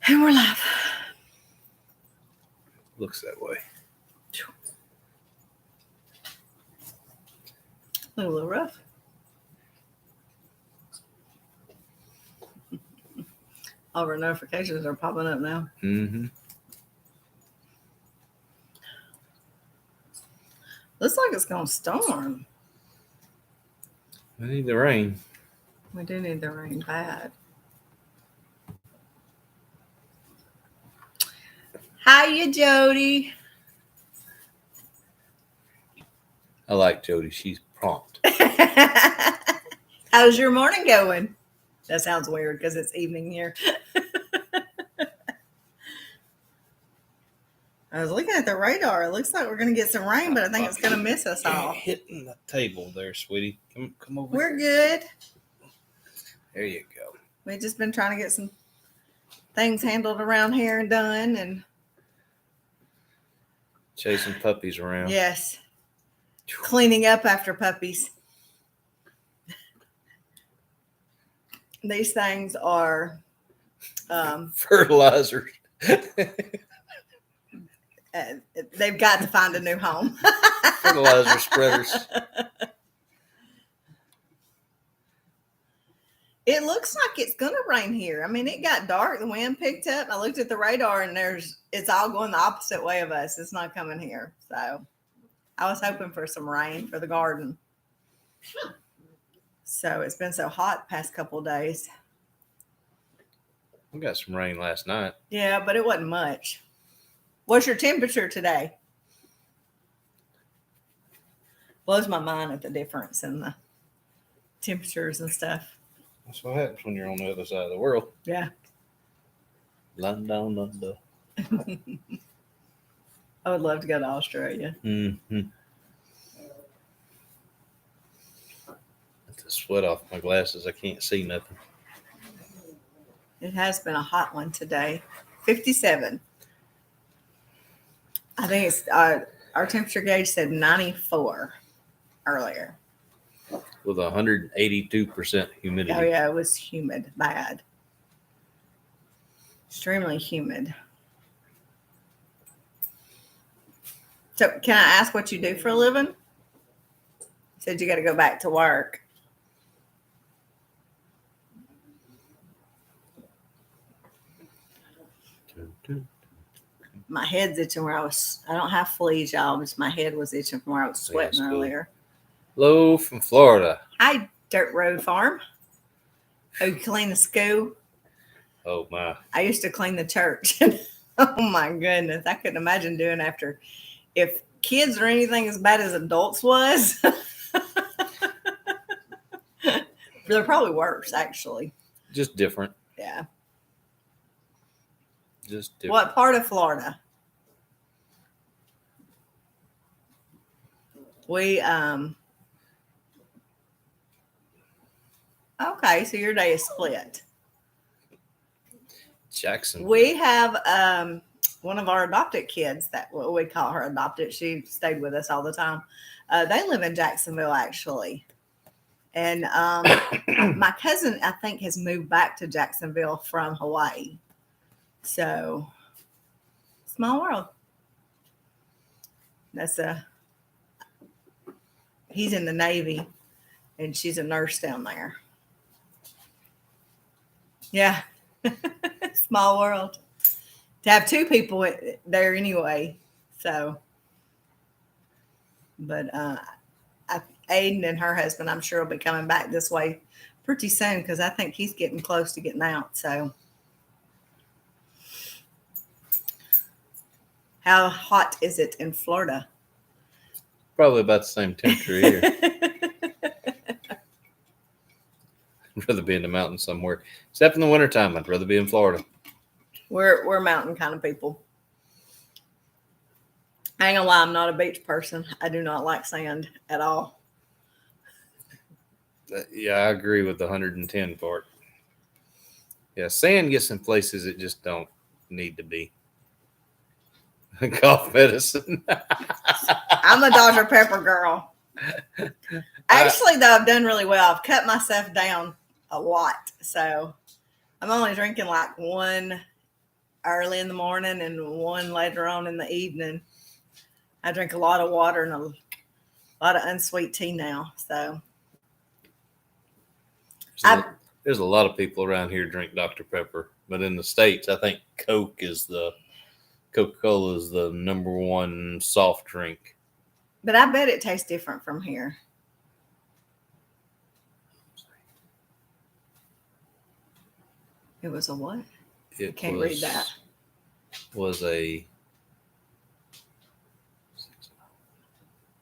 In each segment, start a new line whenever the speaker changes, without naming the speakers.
And we're live.
Looks that way.
A little rough. All of our notifications are popping up now.
Mm-hmm.
Looks like it's going to storm.
We need the rain.
We do need the rain bad. Hiya, Jody.
I like Jody. She's prompt.
How's your morning going? That sounds weird because it's evening here. I was looking at the radar. It looks like we're going to get some rain, but I think it's going to miss us all.
Hitting the table there, sweetie. Come over.
We're good.
There you go.
We've just been trying to get some things handled around here and done. And
Chasing puppies around.
yes, cleaning up after puppies. These things are
Fertilizers.
they've got to find a new home.
Fertilizer spreaders.
It looks like it's going to rain here. I mean, it got dark. The wind picked up. I looked at the radar, and it's all going the opposite way of us. It's not coming here. So I was hoping for some rain for the garden. So it's been so hot the past couple of days.
We got some rain last night.
Yeah, but it wasn't much. What's your temperature today? Blows my mind at the difference in the temperatures and stuff.
That's what happens when you're on the other side of the world.
Yeah.
London, London.
I would love to go to Australia.
Mm-hmm. Get the sweat off my glasses. I can't see nothing.
It has been a hot one today. 57. I think it's our temperature gauge said 94 earlier.
With 182% humidity.
Oh yeah, it was humid, bad. Extremely humid. So can I ask what you do for a living? You said you got to go back to work. My head's itching where I don't have fleas, y'all, but my head was itching from where I was sweating earlier.
Hello from Florida.
Hi, Dirt Road Farm. Oh, you clean the school?
Oh, my.
I used to clean the church. Oh, my goodness. I couldn't imagine doing after. If kids are anything as bad as adults was, they're probably worse, actually.
Just different.
Yeah.
Just different.
What part of Florida? We, okay, so your day is split.
Jackson.
We have one of our adopted kids that we call her adopted. She stayed with us all the time. They live in Jacksonville, actually. And my cousin, I think, has moved back to Jacksonville from Hawaii. So, small world. He's in the Navy, and she's a nurse down there. Yeah. Small world. To have two people there anyway. So, but Aiden and her husband, I'm sure, will be coming back this way pretty soon because I think he's getting close to getting out. So, how hot is it in Florida?
Probably about the same temperature here. I'd rather be in the mountains somewhere. Except in the wintertime, I'd rather be in Florida.
We're mountain kind of people. I ain't gonna lie, I'm not a beach person. I do not like sand at all.
Yeah, I agree with the 110 part. Yeah, sand gets in places it just don't need to be. Cough medicine.
I'm a Dr. Pepper girl. Actually, though, I've done really well. I've cut myself down a lot. So I'm only drinking like one early in the morning and one later on in the evening. I drink a lot of water and a lot of unsweet tea now. So
There's a lot of people around here drink Dr. Pepper, but in the States, I think Coca-Cola is the number one soft drink.
but I bet it tastes different from here. It was a what?
It
Can't read that.
Was a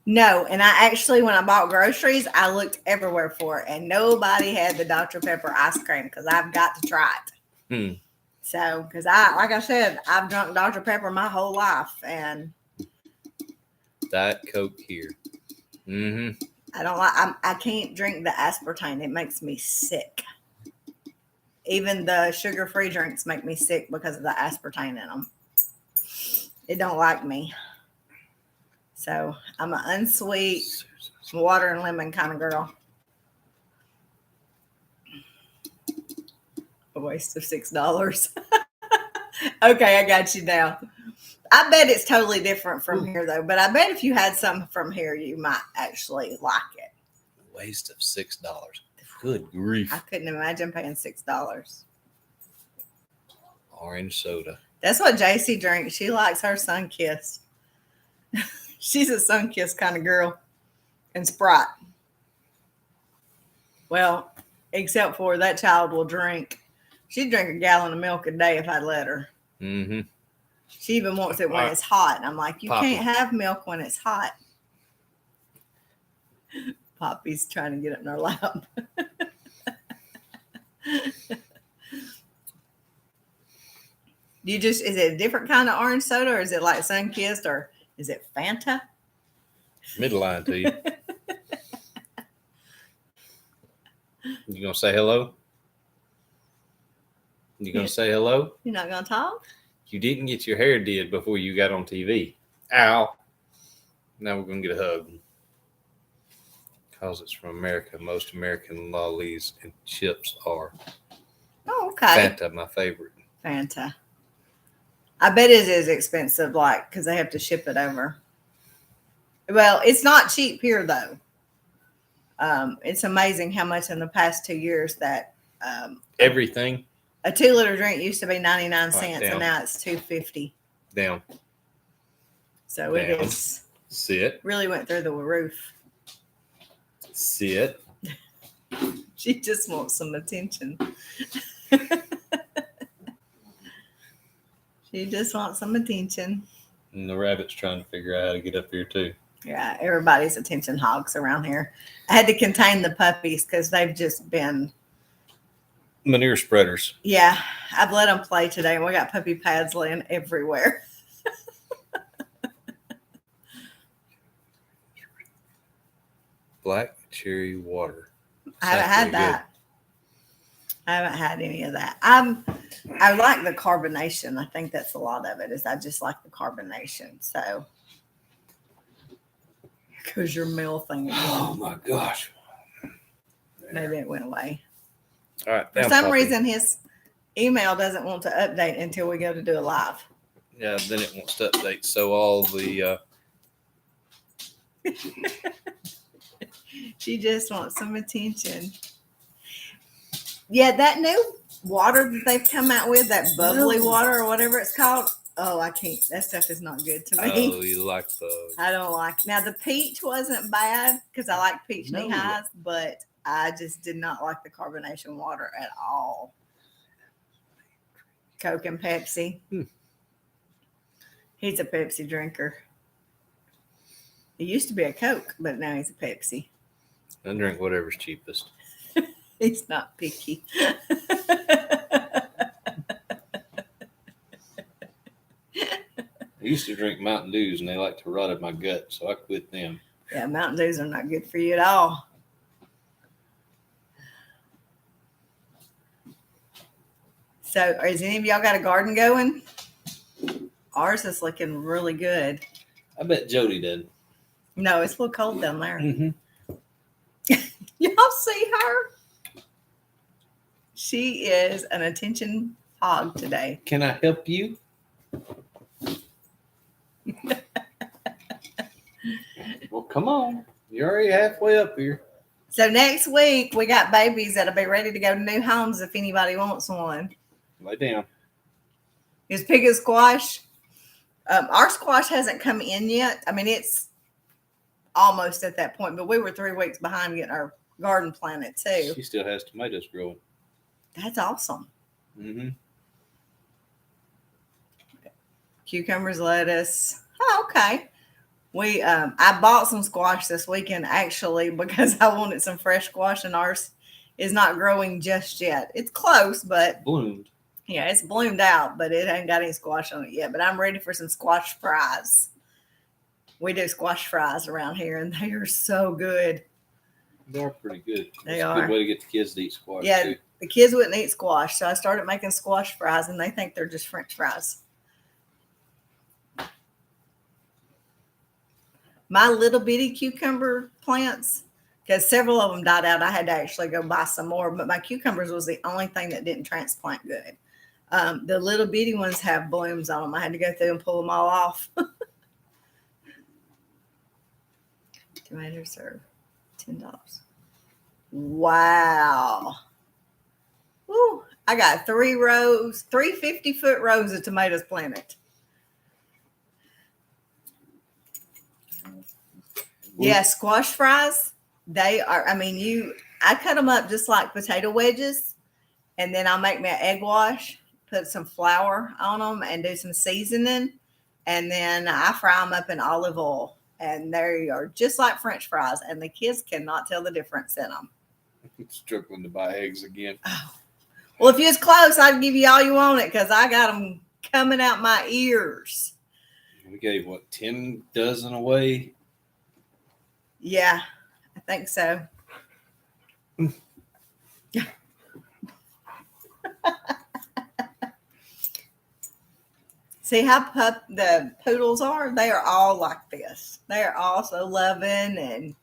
No, and I actually, when I bought groceries, I looked everywhere for it, and nobody had the Dr. Pepper ice cream because I've got to try it. So, because like I said, I've drunk Dr. Pepper my whole life, and
Diet Coke here.
I don't like. I can't drink the aspartame; it makes me sick. Even the sugar-free drinks make me sick because of the aspartame in them. It don't like me. So I'm an unsweet water and lemon kind of girl. A waste of $6. Okay, I got you now. I bet it's totally different from here, though. But I bet if you had something from here, you might actually like it.
Waste of $6. Good grief.
I couldn't imagine paying $6.
Orange soda.
That's what JC drinks. She likes her Sunkist. She's a Sunkist kind of girl. And Sprite. Well, except for that child will drink. She'd drink a gallon of milk a day if I'd let her.
Mm-hmm.
She even wants it when it's hot. And I'm like, you
Poppy.
can't have milk when it's hot. Poppy's trying to get up in her lap. Is it a different kind of orange soda, or is it like Sunkist, or is it Fanta?
Midline to you. You gonna say hello? You gonna say hello?
You're not gonna talk?
You didn't get your hair did before you got on TV. Ow. Now we're gonna get a hug. Because it's from America. Most American lollies and chips are.
Oh, okay.
Fanta, my favorite.
Fanta. I bet it is expensive, like, because they have to ship it over. Well, it's not cheap here, though. It's amazing how much in the past 2 years that
Everything
a 2-liter drink used to be 99 cents,
down.
and now it's $2.50.
down.
So it
Down.
is
Sit.
really went through the roof.
Sit.
She just wants some attention. She just wants some attention.
And the rabbit's trying to figure out how to get up here too.
Yeah, everybody's attention hogs around here. I had to contain the puppies because they've just been.
Manure spreaders.
Yeah, I've let them play today, and we got puppy pads laying everywhere.
Black cherry water.
I haven't had that. I haven't had any of that. I like the carbonation. I think that's a lot of it. Is I just like the carbonation. So, because your mail thing.
Oh my gosh.
Maybe it went away.
All right.
For some reason, his email doesn't want to update until we go to do a live.
Yeah, then it wants to update. So all the
She just wants some attention. Yeah, that new water that they've come out with, that bubbly water or whatever it's called. Oh, I can't. That stuff is not good to me.
oh, you like the
I don't like. Now the peach wasn't bad because I like peach
No.
knee highs, but I just did not like the carbonation water at all. Coke and Pepsi. He's a Pepsi drinker. He used to be a Coke, but now he's a Pepsi.
I drink whatever's cheapest.
He's not picky.
I used to drink Mountain Dews and they like to rot in my gut, so I quit them.
Yeah, Mountain Dews are not good for you at all. So, is any of y'all got a garden going? Ours is looking really good.
I bet Jody did.
No, it's a little cold down there.
Mm-hmm.
Y'all see her? She is an attention hog today.
Can I help you? Well, come on. You're already halfway up here.
So next week we got babies that'll be ready to go to new homes if anybody wants one.
Lay down.
Is pig and squash. Our squash hasn't come in yet. I mean, it's almost at that point, but we were 3 weeks behind getting our garden planted too.
She still has tomatoes growing.
That's awesome.
Mm-hmm.
Cucumbers, lettuce. Oh, okay. I bought some squash this weekend actually because I wanted some fresh squash, and ours is not growing just yet. It's close, but
Bloomed.
yeah, it's bloomed out, but it ain't got any squash on it yet. But I'm ready for some squash fries. We do squash fries around here, and they are so good.
They are pretty good.
They
It's a
are.
good way to get the kids to eat squash,
Yeah,
too.
the kids wouldn't eat squash, so I started making squash fries, and they think they're just French fries. My little bitty cucumber plants, because several of them died out, I had to actually go buy some more, but my cucumbers was the only thing that didn't transplant good. The little bitty ones have blooms on them. I had to go through and pull them all off. Tomatoes are $10. Wow. Woo. I got 3 50-foot rows of tomatoes planted. Yeah, squash fries, they are, I cut them up just like potato wedges, and then I'll make me an egg wash, put some flour on them, and do some seasoning, and then I fry them up in olive oil, and they are just like French fries, and the kids cannot tell the difference in them.
Struggling to buy eggs again.
Oh. Well, if you was close, I'd give you all you wanted because I got them coming out my ears.
We gave, 10 dozen away?
Yeah, I think so. See how the poodles are? They are all like this. They are all so loving and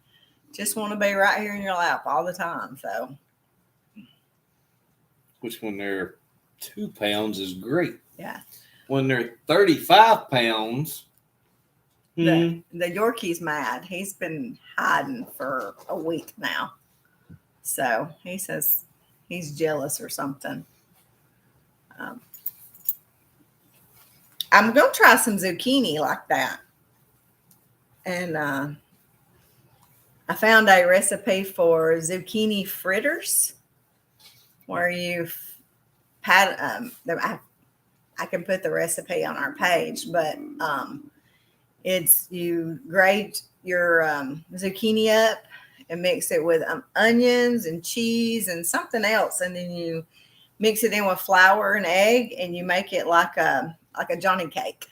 just want to be right here in your lap all the time. So,
Which when they're 2 pounds is great.
yeah.
When they're 35 pounds,
The Yorkie's mad. He's been hiding for a week now. So he says he's jealous or something. I'm going to try some zucchini like that. And I found a recipe for zucchini fritters where you I can put the recipe on our page, but it's you grate your zucchini up and mix it with onions and cheese and something else, and then you mix it in with flour and egg, and you make it like a Johnny cake.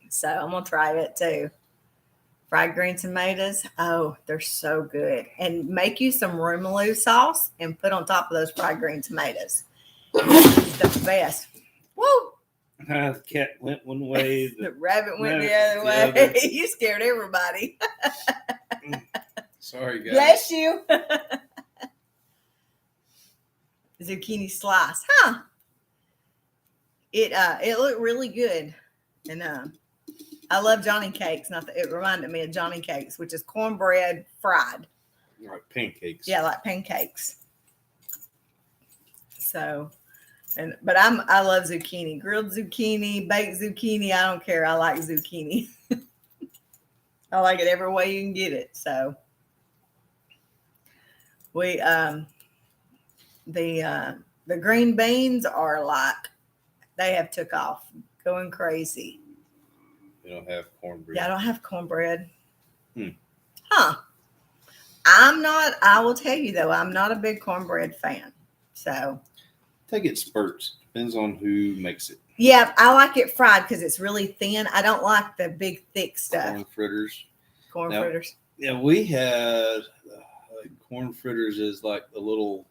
So I'm gonna try it too. Fried green tomatoes, oh, they're so good. And make you some Rumaloo sauce and put on top of those fried green tomatoes. It's the best. Woo!
the cat went one way.
The rabbit went the
rabbit
other
the
way.
other.
You scared everybody.
Sorry, guys.
Bless you. Zucchini slice, huh? It looked really good, and I love Johnny cakes. It reminded me of Johnny cakes, which is cornbread fried.
Like pancakes.
Yeah, like pancakes. So, but I love zucchini, grilled zucchini, baked zucchini. I don't care. I like zucchini. I like it every way you can get it. So we the green beans are like they have took off, going crazy.
They don't have cornbread.
Yeah, I don't have cornbread.
Hmm.
Huh. I will tell you though, I'm not a big cornbread fan. So
Take it spurts. Depends on who makes it.
yeah, I like it fried because it's really thin. I don't like the big thick stuff.
Corn fritters.
Corn
Now-
fritters.
Yeah, we had corn fritters is like a little.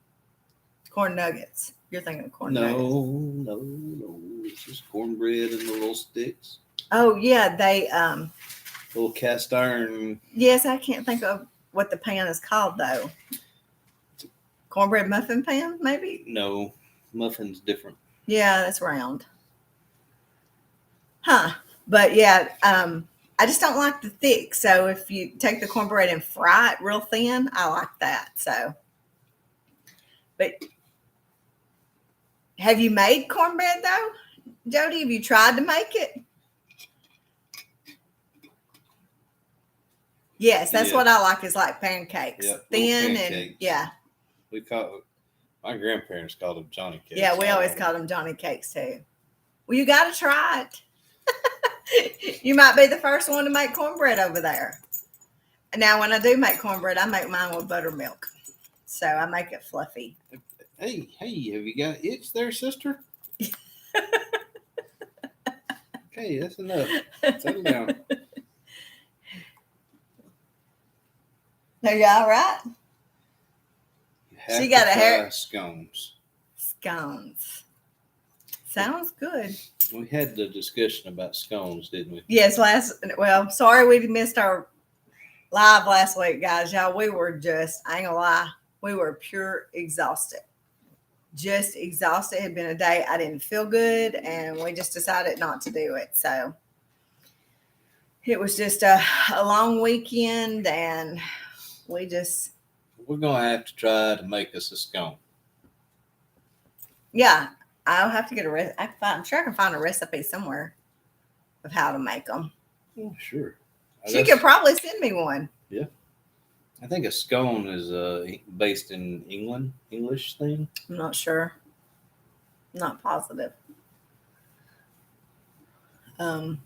Corn nuggets. You're thinking of corn nuggets.
No. It's just cornbread and the little sticks.
Oh yeah, they
Little cast iron.
yes, I can't think of what the pan is called though. Cornbread muffin pan, maybe?
No, muffins different.
Yeah, that's round. Huh. But yeah, I just don't like the thick. So if you take the cornbread and fry it real thin, I like that. So, but have you made cornbread though, Jody? Have you tried to make it? Yes, that's
Yeah.
what I like. Is like pancakes,
Yeah, little
thin and
pancakes.
yeah,
We call my grandparents called them Johnny cakes.
yeah. We always call them Johnny cakes too. Well, you got to try it. You might be the first one to make cornbread over there. Now, when I do make cornbread, I make mine with buttermilk, so I make it fluffy.
Hey, have you got itch there, sister? Okay, that's enough. Settle down.
Are you all right?
You have
She got
to
a hair-
try scones.
Scones. Sounds good.
We had the discussion about scones, didn't we?
Yes, sorry we missed our live last week, guys. Y'all, we were just, I ain't gonna lie, we were pure exhausted. Just exhausted. It had been a day I didn't feel good, and we just decided not to do it. So it was just a long weekend, and we're
gonna have to try to make us a scone.
Yeah, I'll have to get I'm sure I can find a recipe somewhere of how to make them.
Oh, sure.
She could probably send me one.
Yeah. I think a scone is based in English thing.
I'm not sure. Not positive. I'm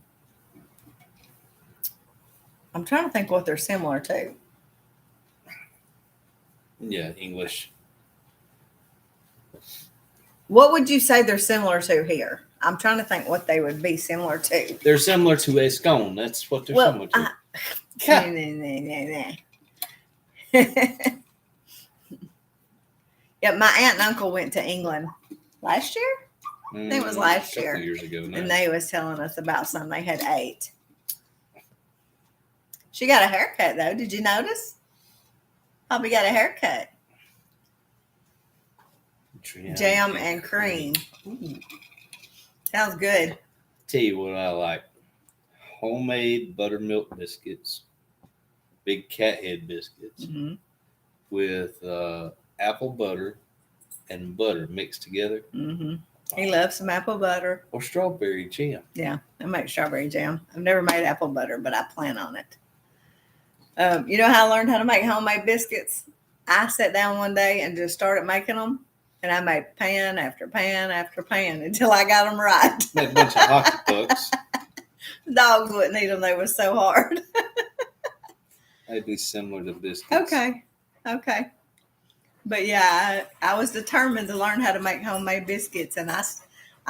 trying to think what they're similar to.
Yeah, English.
What would you say they're similar to here? I'm trying to think what they would be similar to.
They're similar to a scone. That's what they're similar to.
Yeah, my aunt and uncle went to England last year. I think it was last
a couple
year.
Years ago now.
And they was telling us about some they had ate. She got a haircut though. Did you notice? Bobby got a haircut. Jam and cream. Ooh. Sounds good.
Tell you what I like. Homemade buttermilk biscuits. Big cat head biscuits.
Mm-hmm.
With apple butter and butter mixed together.
Mm-hmm. He loves some apple butter.
Or strawberry jam.
Yeah, I make strawberry jam. I've never made apple butter, but I plan on it. You know how I learned how to make homemade biscuits? I sat down one day and just started making them. And I made pan after pan after pan until I got them right.
Made a bunch of hockey pucks.
Dogs wouldn't eat them. They were so hard.
That'd be similar to biscuits.
Okay. But yeah, I was determined to learn how to make homemade biscuits. And I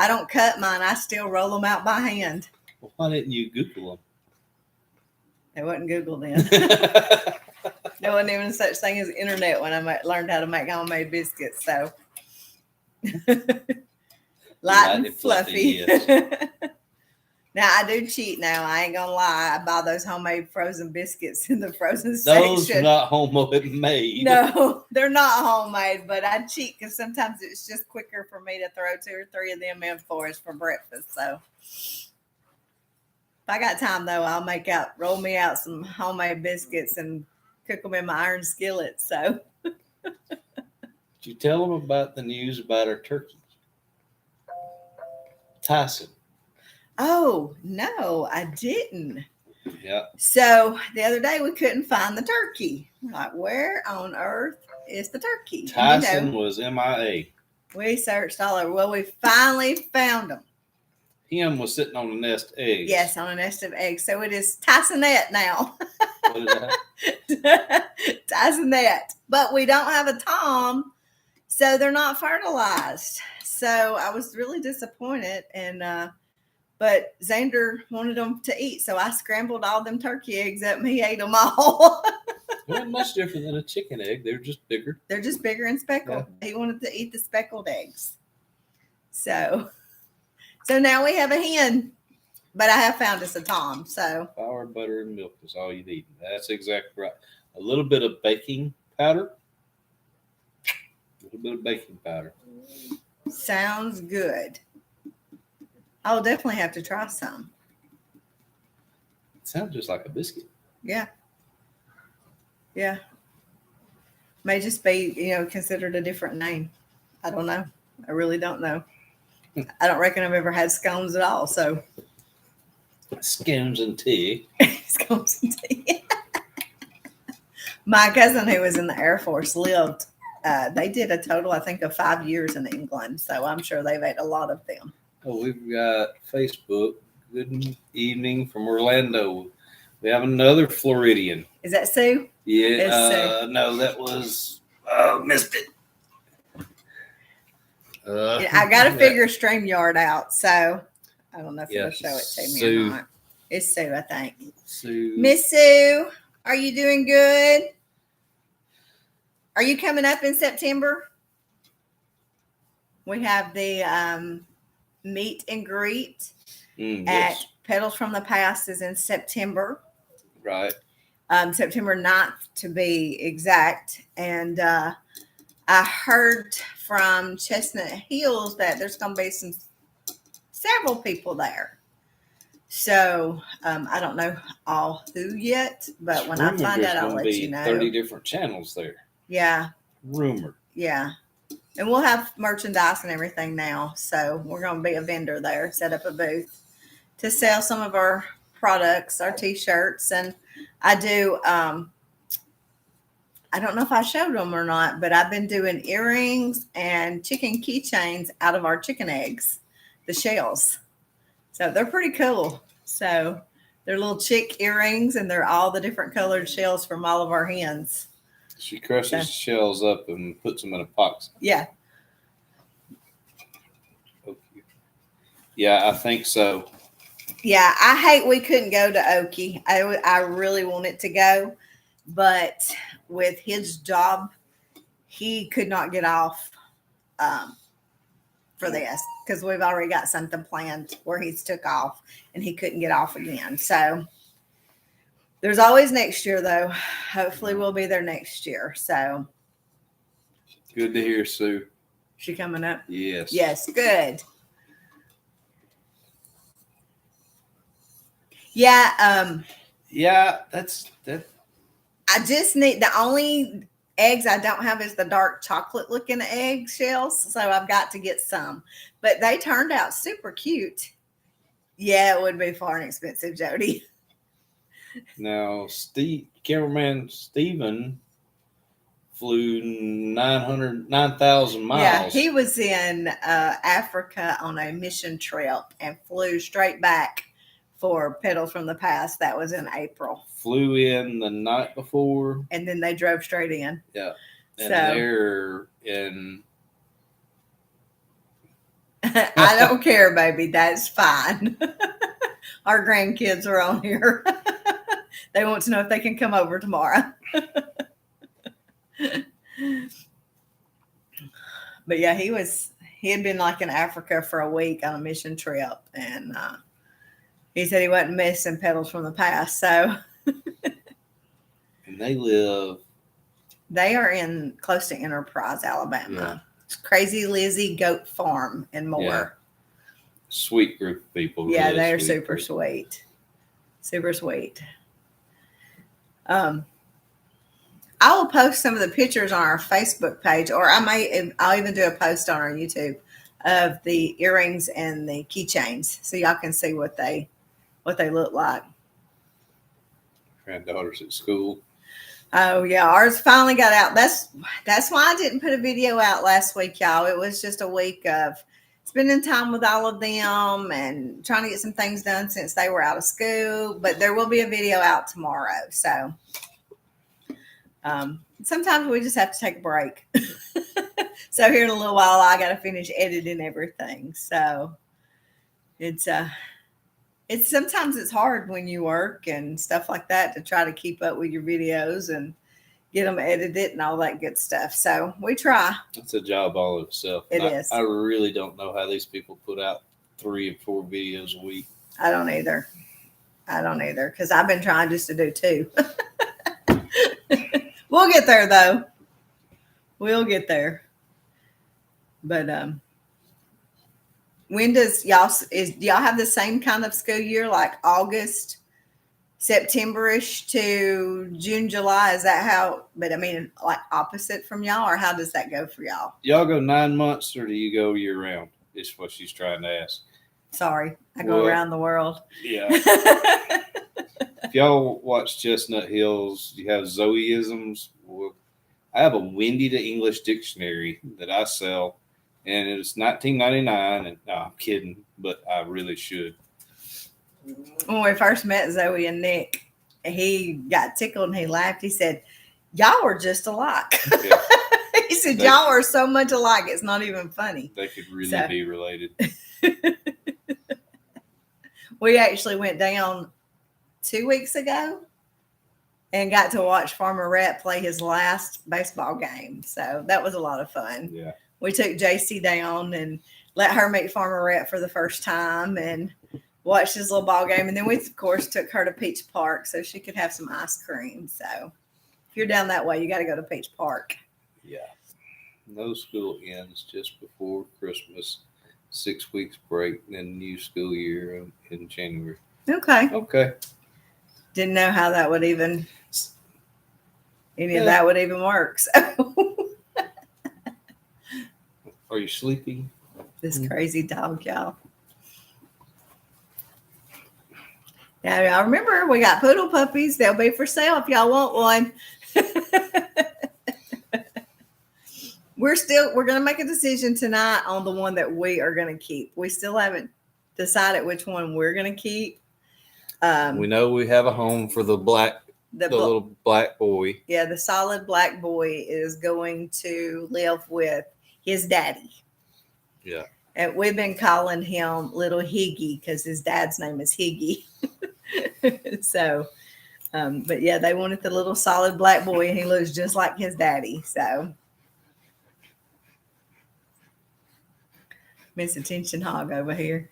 don't cut mine. I still roll them out by hand.
Well, why didn't you Google them?
It wasn't Google then. There wasn't even such thing as internet when I learned how to make homemade biscuits. So light and fluffy. Yes. Now I do cheat now. I ain't gonna lie. I buy those homemade frozen biscuits in the frozen section.
Those are not homemade.
No, they're not homemade, but I cheat because sometimes it's just quicker for me to throw 2 or 3 of them in for us for breakfast. So if I got time though, I'll roll me out some homemade biscuits and cook them in my iron skillet. So
did you tell them about the news about our turkey? Tyson.
Oh, no, I didn't.
Yeah.
So the other day we couldn't find the turkey. Like, where on earth is the turkey?
Tyson was MIA.
We searched all over. Well, we finally found him.
Him was sitting on a nest of eggs.
Yes, on a nest of eggs. So it is Tysonette now.
What is that?
Tysonette. But we don't have a Tom, so they're not fertilized. So I was really disappointed. And but Xander wanted them to eat, so I scrambled all them turkey eggs up and he ate them all.
They weren't much different than a chicken egg. They're just bigger.
They're just bigger and speckled. Yeah. He wanted to eat the speckled eggs. So now we have a hen, but I have found us a Tom. So
flour, butter, and milk is all you need. That's exactly right. A little bit of baking powder.
Sounds good. I'll definitely have to try some.
It sounds just like a biscuit.
Yeah. Yeah. May just be, considered a different name. I don't know. I really don't know. I don't reckon I've ever had scones at all. So
Scones and tea.
scones and tea. My cousin who was in the Air Force lived, they did a total, I think, of 5 years in England. So I'm sure they've ate a lot of them.
Oh, we've got Facebook. Good evening from Orlando. We have another Floridian.
Is that Sue?
Yeah.
It's
No, that was missed it.
I got to figure StreamYard out. So I don't know if it'll show it to me
Sue.
or not. It's Sue, I think.
Sue.
Miss Sue, are you doing good? Are you coming up in September? We have the meet and greet at
Yes.
Petals from the Past is in September.
Right.
September 9th to be exact. And I heard from Chestnut Hills that there's going to be several people there. So I don't know all who yet, but when I find out, I'll let you know.
30 different channels there.
Yeah.
Rumored.
Yeah. And we'll have merchandise and everything now. So we're going to be a vendor there, set up a booth to sell some of our products, our t-shirts. And I do, I don't know if I showed them or not, but I've been doing earrings and chicken keychains out of our chicken eggs, the shells. So they're pretty cool. So they're little chick earrings and they're all the different colored shells from all of our hens.
She crushes the shells up and puts them in a box.
Yeah.
Okay. Yeah, I think so.
Yeah, I hate we couldn't go to Okie. I really wanted to go, but with his job, he could not get off for this because we've already got something planned where he's took off and he couldn't get off again. So there's always next year, though. Hopefully, we'll be there next year. So
Good to hear, Sue.
she coming up?
Yes.
Yes, good. Yeah.
Yeah, that's that.
I just need the only eggs I don't have is the dark chocolate looking egg shells. So I've got to get some, but they turned out super cute. Yeah, it would be far and expensive, Jody.
Now, cameraman Steven flew 9,000 miles.
Yeah, he was in Africa on a mission trip and flew straight back for Petals from the Past. That was in April.
Flew in the night before.
And then they drove straight in.
Yeah. And
So
they're in.
I don't care, baby. That's fine. Our grandkids are on here. They want to know if they can come over tomorrow. But yeah, he had been like in Africa for a week on a mission trip, and he said he wasn't missing Petals from the Past. So
And they
are in close to Enterprise, Alabama.
Yeah.
It's Crazy Lizzie Goat Farm and more.
Yeah. Sweet group of people.
Yeah,
really
they're
sweet
super
people.
sweet. Super sweet. I will post some of the pictures on our Facebook page, or I'll even do a post on our YouTube of the earrings and the keychains, so y'all can see what they look like.
Granddaughters at school.
Oh yeah, ours finally got out. That's why I didn't put a video out last week, y'all. It was just a week of spending time with all of them and trying to get some things done since they were out of school. But there will be a video out tomorrow. So sometimes we just have to take a break. So here in a little while, I got to finish editing everything. So it's sometimes it's hard when you work and stuff like that to try to keep up with your videos and get them edited and all that good stuff. So we try.
It's a job all of itself.
It is.
I really don't know how these people put out 3 and 4 videos a week.
I don't either because I've been trying just to do 2. We'll get there though. We'll get there. But When does do y'all have the same kind of school year, like August, September-ish to June, July? Is that how? But I mean, like opposite from y'all, or how does that go for y'all?
Y'all go 9 months or do you go year round? Is what she's trying to ask.
Sorry, I go
Well,
around the world.
Yeah. If y'all watch Chestnut Hills, you have Zoeisms. Well, I have a Wendy to English dictionary that I sell, and it's $19.99. And no, I'm kidding, but I really should.
When we first met Zoe and Nick, he got tickled and he laughed. He said, "Y'all are just alike."
Yeah.
He said, "Y'all are so much alike. It's not even funny."
They could really be related.
We actually went down 2 weeks ago and got to watch Farmer Rhett play his last baseball game. So that was a lot of fun.
Yeah.
We took JC down and let her meet Farmer Rhett for the first time and watched his little ball game. And then we, of course, took her to Peach Park so she could have some ice cream. So if you're down that way, you got to go to Peach Park.
Yeah. No school ends just before Christmas. 6 weeks break, then new school year in January.
Okay.
Okay.
Didn't know how that would even, any of that would even work. So
Are you sleepy?
this crazy dog, y'all. Now, y'all remember we got poodle puppies. They'll be for sale if y'all want one. We're going to make a decision tonight on the one that we are going to keep. We still haven't decided which one we're going to keep.
We know we have a home for the little black boy.
Yeah, the solid black boy is going to live with his daddy.
Yeah.
And we've been calling him Little Higgy because his dad's name is Higgy. So, but yeah, they wanted the little solid black boy, and he looks just like his daddy. So, Miss Attention Hog over here.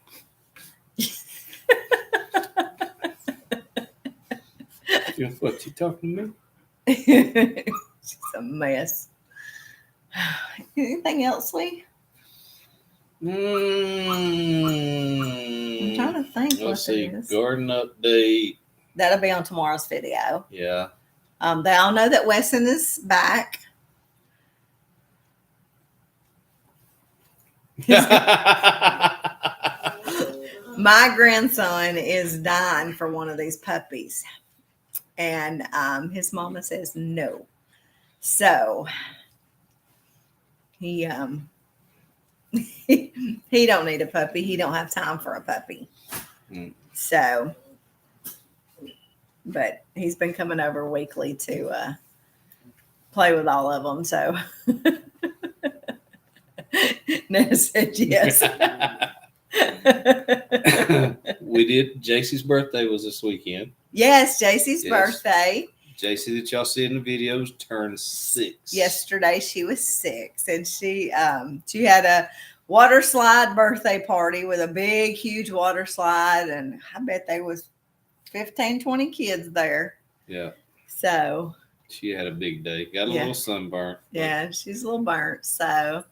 What, you talking to me?
She's a mess. Anything else, Lee? I'm trying to think.
Let's
what
see.
it is.
Garden update.
That'll be on tomorrow's video.
Yeah.
They all know that Wesson is back. My grandson is dying for one of these puppies, and his mama says no. So he he don't need a puppy. He don't have time for a puppy. So, but he's been coming over weekly to play with all of them. So Ned said yes.
We did. JC's birthday was this weekend.
Yes, JC's birthday.
JC that y'all see in the videos turned 6.
Yesterday she was 6, and she had a water slide birthday party with a big, huge water slide, and I bet there was 15, 20 kids there.
Yeah.
So
she had a big day. Got a little sunburnt.
Yeah, she's a little burnt. So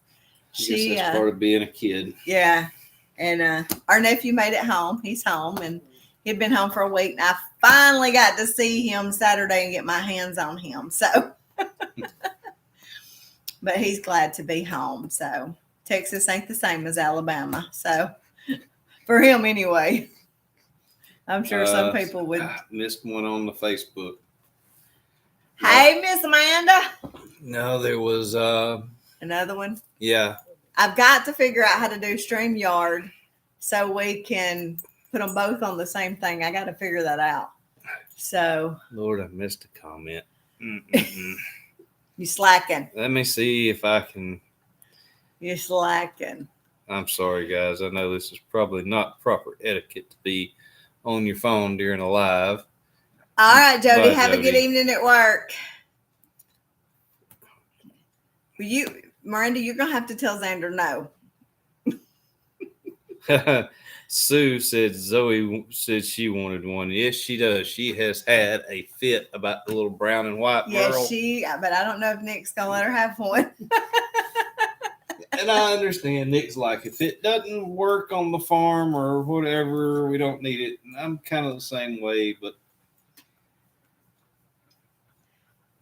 she that's part of being a kid.
Yeah. And our nephew made it home. He's home, and he'd been home for a week. And I finally got to see him Saturday and get my hands on him. So, but he's glad to be home. So Texas ain't the same as Alabama. So for him anyway, I'm sure some people would.
I missed one on the Facebook.
Hey, Miss Amanda.
No, there was
another one.
Yeah.
I've got to figure out how to do StreamYard so we can put them both on the same thing. I got to figure that out. So,
Lord, I missed a comment.
You slacking.
Let me see if I can.
You're slacking.
I'm sorry, guys. I know this is probably not proper etiquette to be on your phone during a live.
All right, Jody.
Bye,
have
Jody.
a good evening at work. Miranda, you're going to have to tell Xander no.
Sue said Zoe said she wanted one. Yes, she does. She has had a fit about the little brown and white
Yeah,
girl.
but I don't know if Nick's going to let her have one.
and I understand Nick's like, if it doesn't work on the farm or whatever, we don't need it. And I'm kind of the same way, but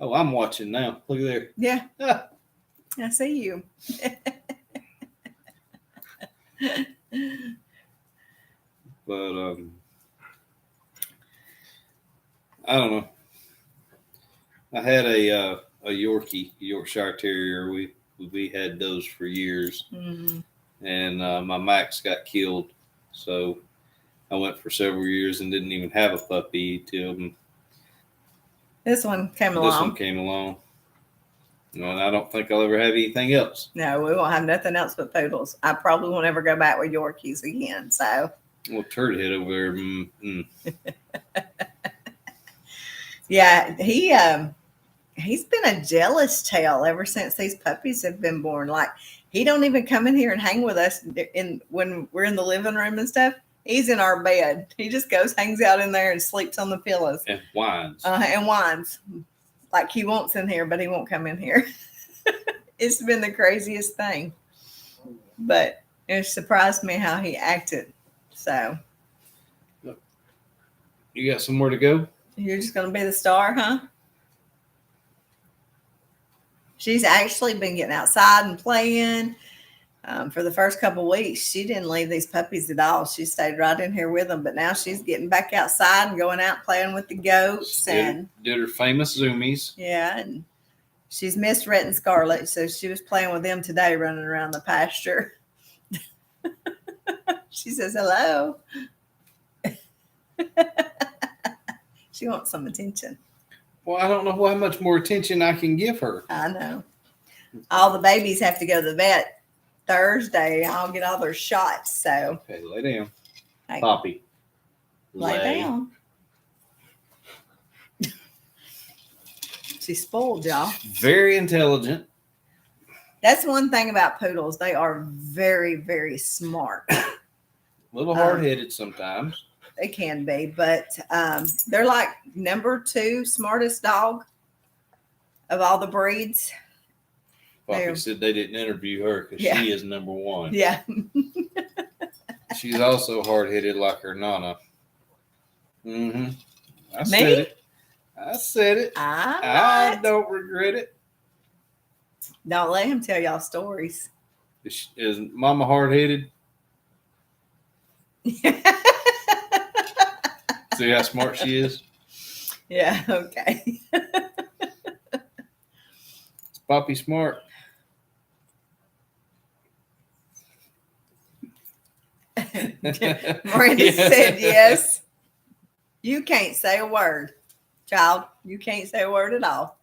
oh, I'm watching now. Look at there.
Yeah,
Ah,
I see you.
but I don't know. I had a Yorkie, Yorkshire Terrier. We had those for years,
Mhm.
and my Max got killed, so I went for several years and didn't even have a puppy till
This one came
this
along.
one came along. And I don't think I'll ever have anything else.
No, we won't have nothing else but poodles. I probably won't ever go back with Yorkies again. So,
Well, turd head over there.
yeah, he's been a jealous tale ever since these puppies have been born. Like, he don't even come in here and hang with us when we're in the living room and stuff. He's in our bed. He just goes, hangs out in there and sleeps on the pillows
And whines.
and whines like he wants in here, but he won't come in here. It's been the craziest thing, but it surprised me how he acted. So
You got somewhere to go?
you're just going to be the star, huh? She's actually been getting outside and playing. For the first couple of weeks, she didn't leave these puppies at all. She stayed right in here with them. But now she's getting back outside and going out playing with the goats.
Did her famous zoomies.
Yeah, and she's missed Rhett and Scarlet, so she was playing with them today, running around the pasture. She says hello. She wants some attention.
Well, I don't know how much more attention I can give her.
I know. All the babies have to go to the vet Thursday. I'll get all their shots. So
Okay, lay down.
Hey.
Poppy.
lay down. She's spoiled, y'all.
Very intelligent.
That's one thing about poodles. They are very, very smart.
A little hard-headed sometimes.
They can be, but they're like number 2 smartest dog of all the breeds.
Poppy
They're-
said they didn't interview her because
Yeah.
she is number 1.
Yeah.
She's also hard-headed like her Nana. Mm-hmm. I
Me?
said it. I said it. I
I
don't regret it.
don't let him tell y'all stories.
Is Mama hard-headed? See how smart she is?
Yeah, okay.
Is Poppy smart?
Miranda said yes. You can't say a word, child. You can't say a word at all.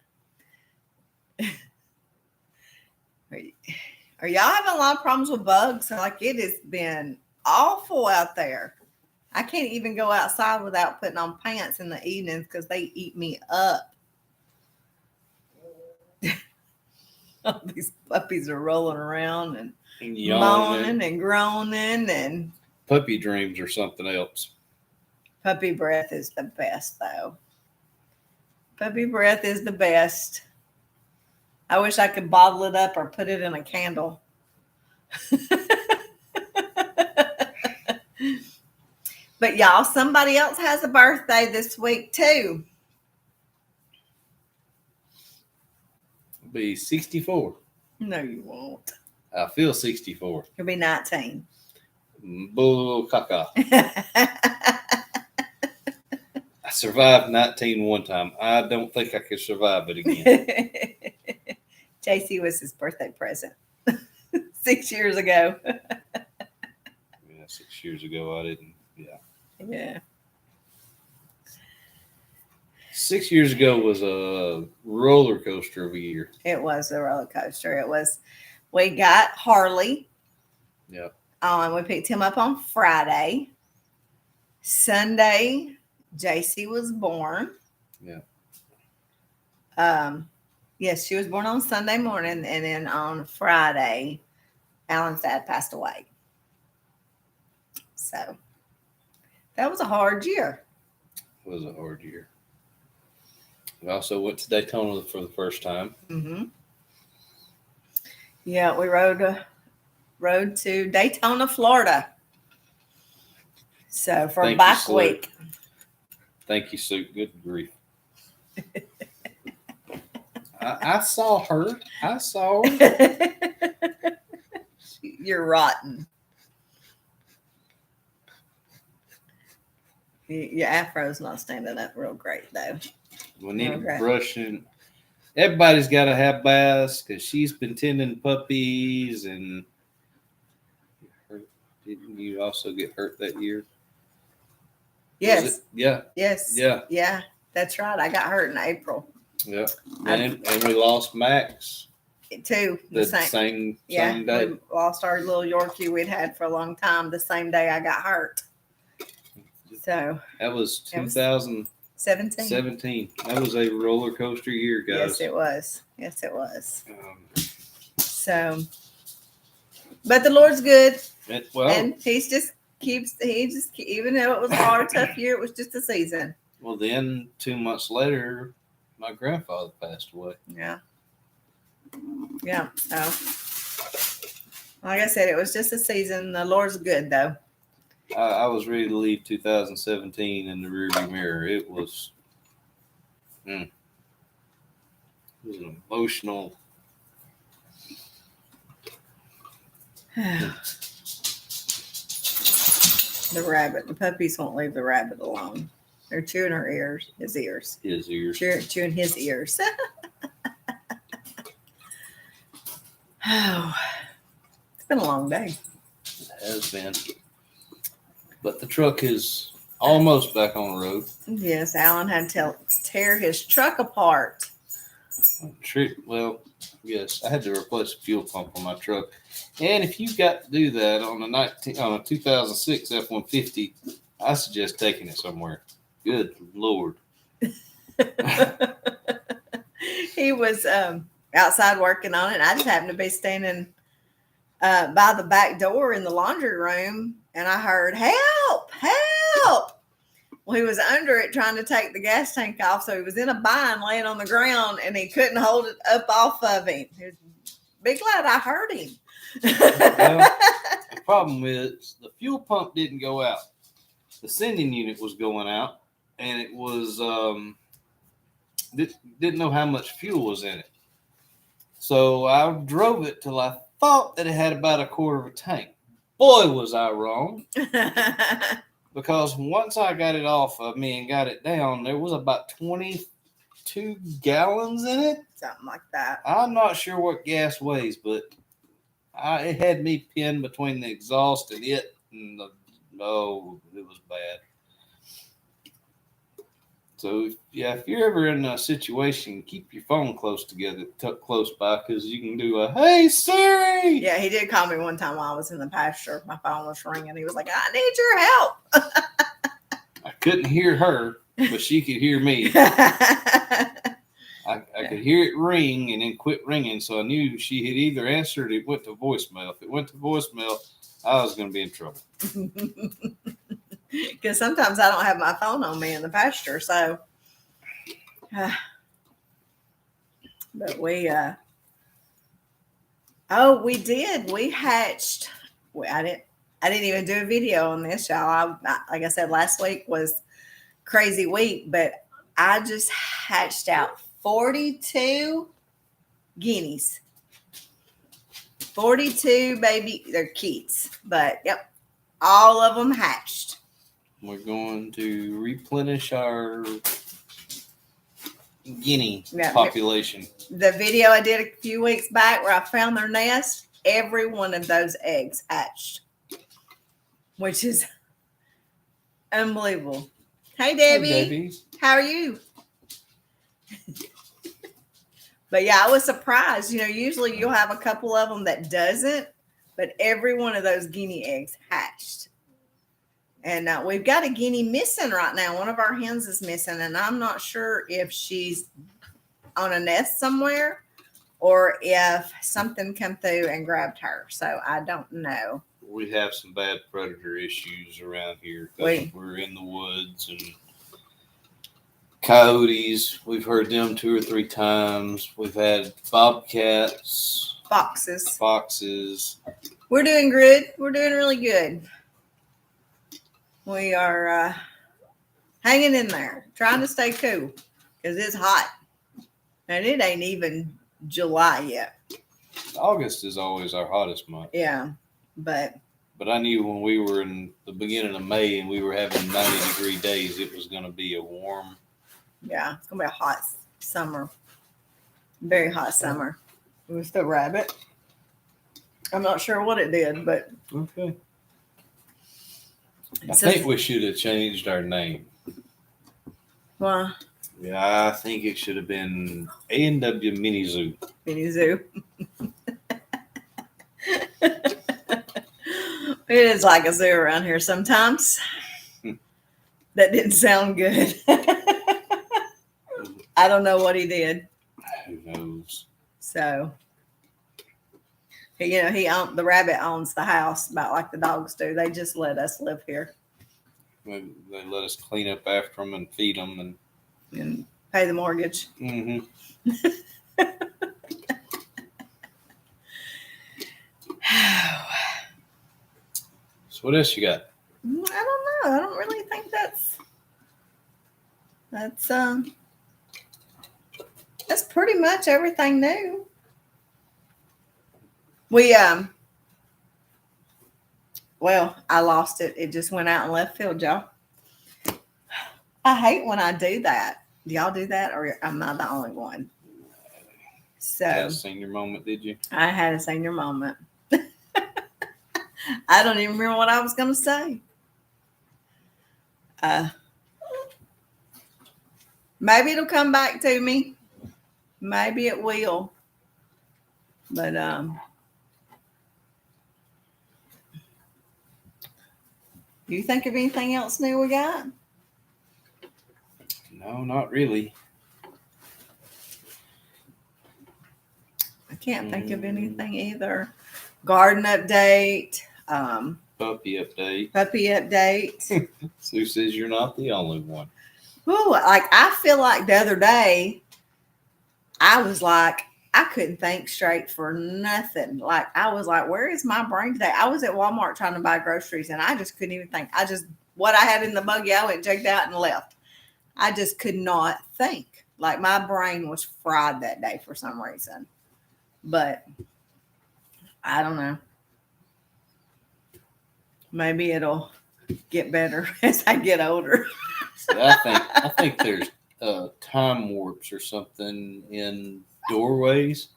Are y'all having a lot of problems with bugs? Like, it has been awful out there. I can't even go outside without putting on pants in the evenings because they eat me up. All these puppies are rolling around and
Yawning.
moaning and groaning, and
Puppy dreams or something else.
puppy breath is the best, though. Puppy breath is the best. I wish I could bottle it up or put it in a candle. But y'all, somebody else has a birthday this week too.
I'll be 64.
No, you won't.
I feel 64.
You'll be 19.
Bull caca. I survived 19 one time. I don't think I could survive it again.
JC was his birthday present 6 years ago.
Yeah, 6 years ago, I didn't. Yeah.
Yeah.
6 years ago was a roller coaster of a year.
It was a roller coaster. We got Harley.
Yeah.
And we picked him up on Friday. Sunday, JC was born.
Yeah.
Yes, she was born on Sunday morning, and then on Friday, Alan's dad passed away. So that was a hard year.
It was a hard year. We also went to Daytona for the first time.
Mm-hmm. Yeah, we rode road to Daytona, Florida. So for
Thank you,
bike
Sue.
week.
Thank you, Sue. Good grief. I saw her. I saw her.
You're rotten. Your afro's not standing up real great, though.
We need to
Okay.
brushing. Everybody's got to have baths because she's been tending puppies and. Didn't you also get hurt that year?
Yes.
Yeah.
Yes.
Yeah.
Yeah. That's right. I got hurt in April.
Yeah. And we lost Max
Too.
the same day.
We lost our little Yorkie we'd had for a long time the same day I got hurt. So
that was 2017.
17.
That was a roller coaster year, guys.
Yes, it was. Yes, it was.
Um,
But the Lord's good,
well,
and he just even though it was a hard, tough year, it was just a season.
Well, then 2 months later, my grandfather passed away.
Yeah. Yeah. So, like I said, it was just a season. The Lord's good, though.
I was ready to leave 2017 in the rearview mirror. It was an emotional.
The rabbit. The puppies won't leave the rabbit alone. They're chewing her ears. His ears. Chewing his ears. Oh, it's been a long day.
It has been. But the truck is almost back on the road.
Yes, Alan had to tear his truck apart.
Well, yes, I had to replace a fuel pump on my truck. And if you've got to do that on a 2006 F-150, I suggest taking it somewhere. Good Lord.
He was outside working on it, and I just happened to be standing by the back door in the laundry room, and I heard, "Help! Help!" Well, he was under it trying to take the gas tank off, so he was in a bind laying on the ground, and he couldn't hold it up off of him. Be glad I heard him.
Well, the problem is the fuel pump didn't go out. The sending unit was going out, and it was didn't know how much fuel was in it. So I drove it till I thought that it had about a quarter of a tank. Boy, was I wrong. Because once I got it off of me and got it down, there was about 22 gallons in it.
Something like that.
I'm not sure what gas weighs, but it had me pinned between the exhaust and it. And it was bad. So, if you're ever in a situation, keep your phone close by, because you can do a, "Hey, Siri!"
Yeah, he did call me one time while I was in the pasture. My phone was ringing. He was like, "I need your help."
I couldn't hear her, but she could hear me. I could hear it ring and then quit ringing, so I knew she had either answered or it went to voicemail. If it went to voicemail, I was going to be in trouble.
Because sometimes I don't have my phone on me in the pasture, so. But we did. We hatched. I didn't even do a video on this, y'all. Like I said, last week was crazy week, but I just hatched out 42 guineas. 42 baby, they're kids, but yep, all of them hatched.
We're going to replenish our guinea population.
The video I did a few weeks back where I found their nest, every one of those eggs hatched, which is unbelievable. Hey, Debbie.
Hey, Debbie.
How are you? But yeah, I was surprised. Usually you'll have a couple of them that doesn't, but every one of those guinea eggs hatched. And we've got a guinea missing right now. One of our hens is missing, and I'm not sure if she's on a nest somewhere or if something come through and grabbed her. So I don't know.
We have some bad predator issues around here because we're in the woods, and coyotes, we've heard them 2 or 3 times. We've had bobcats,
foxes. We're doing good. We're doing really good. We are hanging in there, trying to stay cool because it's hot. And it ain't even July yet.
August is always our hottest month.
Yeah. But
I knew when we were in the beginning of May and we were having 90-degree days, it was going to be a warm.
yeah, it's going to be a hot summer. Very hot summer. With the rabbit. I'm not sure what it did, but.
Okay. I
says-
think we should have changed our name.
Well,
Yeah, I think it should have been A&W Mini Zoo.
Mini Zoo. It is like a zoo around here sometimes. That didn't sound good. I don't know what he did.
Who knows?
So, you know, the rabbit owns the house about like the dogs do. They just let us live here
They let us clean up after them and feed them.
and pay the mortgage.
Mm-hmm. So what else you got?
I don't know. I don't really think that's pretty much everything new. Well, I lost it. It just went out in left field, y'all. I hate when I do that. Do y'all do that, or am I the only one? So
Had a senior moment, did you?
I had a senior moment. I don't even remember what I was going to say. Maybe it'll come back to me. Maybe it will. But do you think of anything else new we got?
No, not really.
I can't think of anything either. Garden update.
Puppy update.
Puppy update.
Sue says you're not the only one.
Ooh, like I feel like the other day, I was like, I couldn't think straight for nothing. Like I was like, where is my brain today? I was at Walmart trying to buy groceries and I just couldn't even think. What I had in the buggy, I went, checked out and left. I just could not think. Like my brain was fried that day for some reason. But I don't know. Maybe it'll get better as I get older.
See, I think there's time warps or something in doorways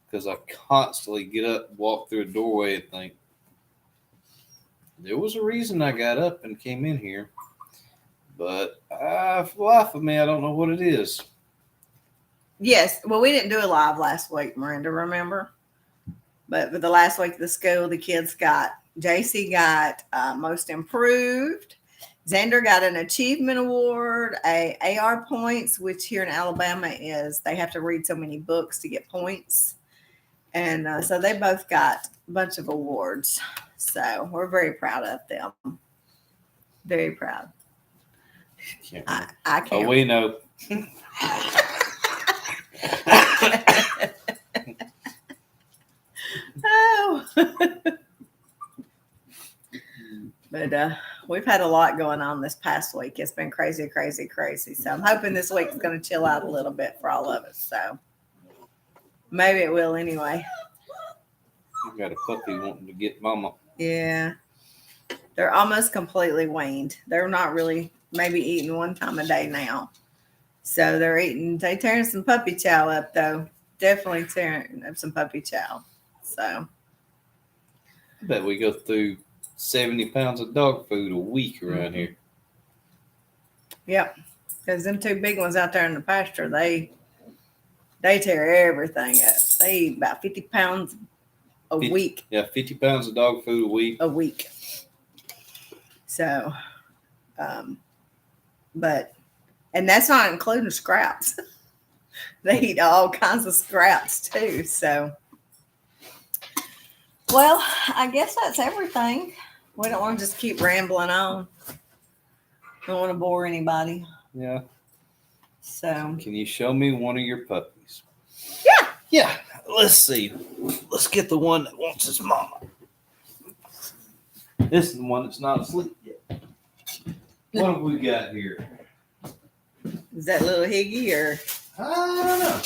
because I constantly get up, walk through a doorway, and think there was a reason I got up and came in here, but for the life of me, I don't know what it is.
Yes. Well, we didn't do a live last week, Miranda, remember? But for the last week of the school, the kids JC got most improved. Xander got an achievement award, AR points, which here in Alabama is they have to read so many books to get points. And so they both got a bunch of awards. So we're very proud of them. Very proud. I can't.
Oh, we know.
Oh. But we've had a lot going on this past week. It's been crazy, crazy, crazy. So I'm hoping this week is going to chill out a little bit for all of us. So maybe it will anyway.
You got a puppy wanting to get mama.
Yeah. They're almost completely weaned. They're not really maybe eating one time a day now. So they're tearing some puppy chow up though. Definitely tearing up some puppy chow. So
I bet we go through 70 pounds of dog food a week around here.
Yep. Because them two big ones out there in the pasture, they tear everything up. They eat about 50 pounds a week.
Yeah, 50 pounds of dog food a week.
A week. So, and that's not including scraps. They eat all kinds of scraps too. So, well, I guess that's everything. We don't want to just keep rambling on. Don't want to bore anybody.
Yeah.
So,
Can you show me one of your puppies?
Yeah.
Yeah. Let's see. Let's get the one that wants his mama. This is the one that's not asleep yet. What have we got here?
Is that little Higgy or?
I don't know.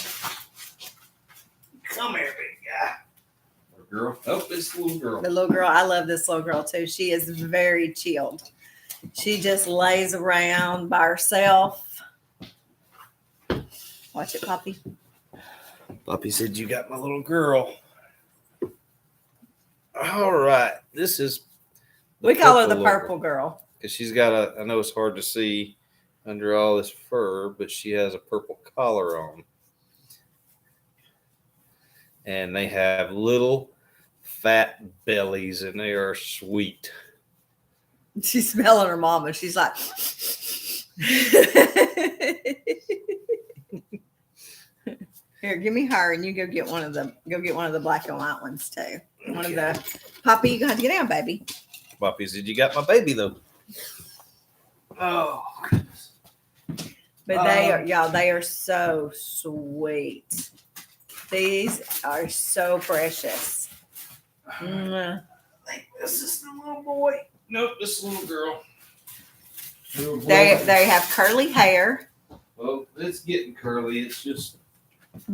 Come here, big guy. Little girl. Oh, it's the little girl.
The little girl, I love this little girl too. She is very chilled. She just lays around by herself. Watch it, Poppy.
Poppy said you got my little girl. All right. This is.
We call her the
little
purple girl.
because she's got a. I know it's hard to see under all this fur, but she has a purple collar on. And they have little fat bellies, and they are sweet.
She's smelling her mama. She's like, here, give me her, and you go get one of the black and white ones too. One of the Poppy. You gonna have to get down, baby.
Poppy said, "You got my baby though." Oh,
But they are, y'all. They are so sweet. These are so precious.
I think this is the little boy. Nope, this is the little girl.
They have curly hair.
Well, it's getting curly. It's just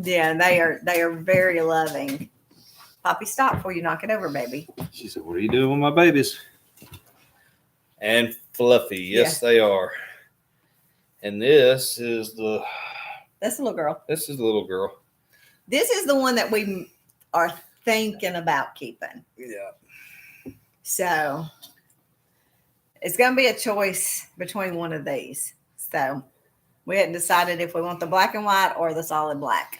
Yeah, they are very loving. Poppy, stop before you knock it over, baby.
she said, "What are you doing with my babies?" And fluffy, yes, they are. And this is the
That's the little girl.
this is the little girl.
This is the one that we are thinking about keeping.
Yeah.
So it's going to be a choice between one of these. So we hadn't decided if we want the black and white or the solid black.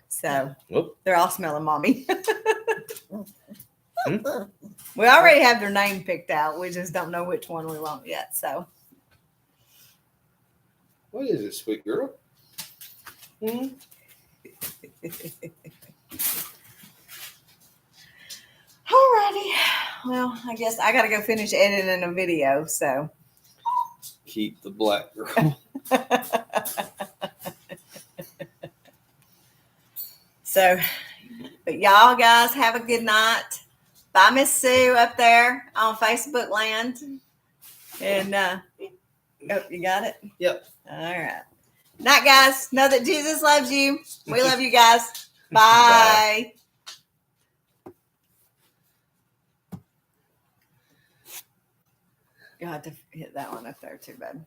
So
Whoop.
they're all smelling mommy.
Hmm?
We already have their name picked out. We just don't know which one we want yet. So
What is it, sweet girl? Hmm?
alrighty. Well, I guess I got to go finish editing a video. So
Keep the black girl.
So, but y'all guys have a good night. Bye, Miss Sue up there on Facebook land. And oh, you got it?
Yep.
All right. Night, guys. Know that Jesus loves you. We love you guys. Bye. You'll have to hit that one up there too, bud.